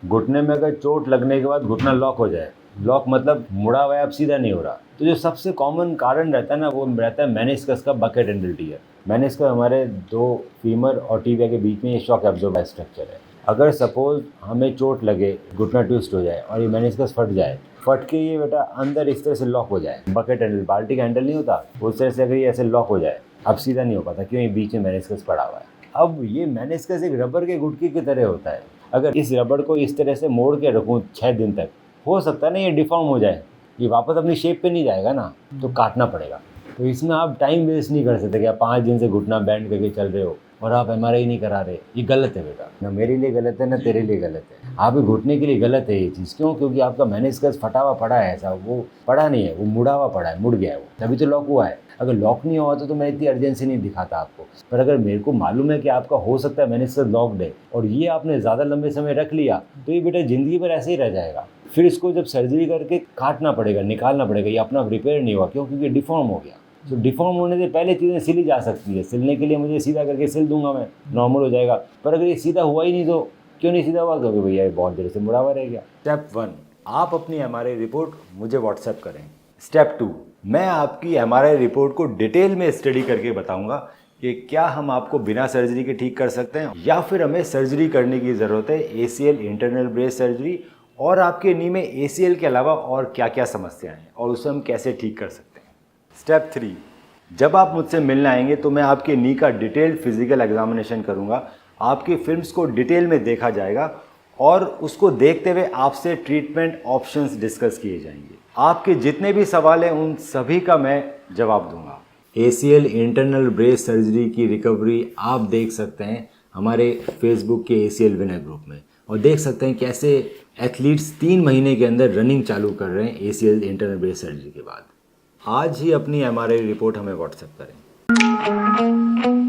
घुटने में अगर चोट लगने के बाद घुटना लॉक हो जाए, लॉक मतलब मुड़ा हुआ है, अब सीधा नहीं हो रहा, तो जो सबसे कॉमन कारण रहता है ना, वो रहता है मेनिस्कस का बकेट एंडल टीयर। मेनिस्कस हमारे दो फीमर और टिबिया के बीच में ये शॉक एब्जॉर्बर स्ट्रक्चर है। अगर सपोज हमें चोट लगे, घुटना ट्विस्ट हो जाए और ये मेनिस्कस फट जाए, फट के ये बेटा अंदर इस तरह से लॉक हो जाए, बकेट हैंडल, बाल्टी का हैंडल नहीं होता, उस तरह से अगर ये ऐसे लॉक हो जाए, अब सीधा नहीं हो पाता, क्यों? ये बीच में मेनिस्कस पड़ा हुआ है। अब ये मेनिस्कस एक रबर के गुटकी की तरह होता है। अगर इस रबर को इस तरह से मोड़ के रखूँ 6 दिन तक, हो सकता है ना ये डिफॉर्म हो जाए, ये वापस अपनी शेप पे नहीं जाएगा ना, तो काटना पड़ेगा। तो इसमें आप टाइम वेस्ट नहीं कर सकते कि आप 5 दिन से घुटना बैंड करके चल रहे हो और आप एमआरआई नहीं करा रहे। ये गलत है बेटा, ना मेरे लिए गलत है ना तेरे लिए गलत है, आपके घुटने के लिए गलत है ये चीज़। क्यों? क्योंकि आपका मेनिस्कस फटा हुआ पड़ा है, ऐसा वो पड़ा नहीं है, वो मुड़ा हुआ पड़ा है, मुड़ गया है वो, तभी तो लॉक हुआ है। अगर लॉक नहीं हुआ तो मैं इतनी अर्जेंसी नहीं दिखाता आपको। पर अगर मेरे को मालूम है कि आपका हो सकता है मेनिस्कस लॉक्ड है और ये आपने ज़्यादा लंबे समय रख लिया, तो ये बेटा ज़िंदगी भर ऐसे ही रह जाएगा। फिर इसको जब सर्जरी करके काटना पड़ेगा, निकालना पड़ेगा, ये अपना रिपेयर नहीं हुआ। क्यों? क्योंकि डिफॉर्म हो गया। तो डिफॉर्म होने से पहले चीज़ें सिली जा सकती है। सिलने के लिए मुझे सीधा करके सिल दूंगा मैं, नॉर्मल हो जाएगा। पर अगर ये सीधा हुआ ही नहीं तो क्यों नहीं सीधा हुआ? क्योंकि भैया ये बहुत देर से मुड़ा हुआ रह गया। स्टेप 1, आप अपनी एमआरआई रिपोर्ट मुझे व्हाट्सएप करें। स्टेप 2, मैं आपकी एमआरआई रिपोर्ट को डिटेल में स्टडी करके बताऊंगा कि क्या हम आपको बिना सर्जरी के ठीक कर सकते हैं या फिर हमें सर्जरी करने की ज़रूरत है, एसीएल इंटरनल ब्रेस सर्जरी, और आपके नी में एसीएल के अलावा और क्या क्या समस्याएं हैं और उसे हम कैसे ठीक कर सकते हैं। स्टेप 3, जब आप मुझसे मिलने आएंगे तो मैं आपके नी का डिटेल्ड फिजिकल एग्जामिनेशन करूंगा, आपकी फिल्म्स को डिटेल में देखा जाएगा और उसको देखते हुए आपसे ट्रीटमेंट ऑप्शंस डिस्कस किए जाएंगे। आपके जितने भी सवाल हैं उन सभी का मैं जवाब दूंगा। एसीएल इंटरनल ब्रेस सर्जरी की रिकवरी आप देख सकते हैं हमारे फेसबुक के एसीएल विनर ग्रुप में, और देख सकते हैं कैसे एथलीट्स 3 महीने के अंदर रनिंग चालू कर रहे हैं एसीएल इंटरनल ब्रेस सर्जरी के बाद। आज ही अपनी एमआरआई रिपोर्ट हमें व्हाट्सएप करें।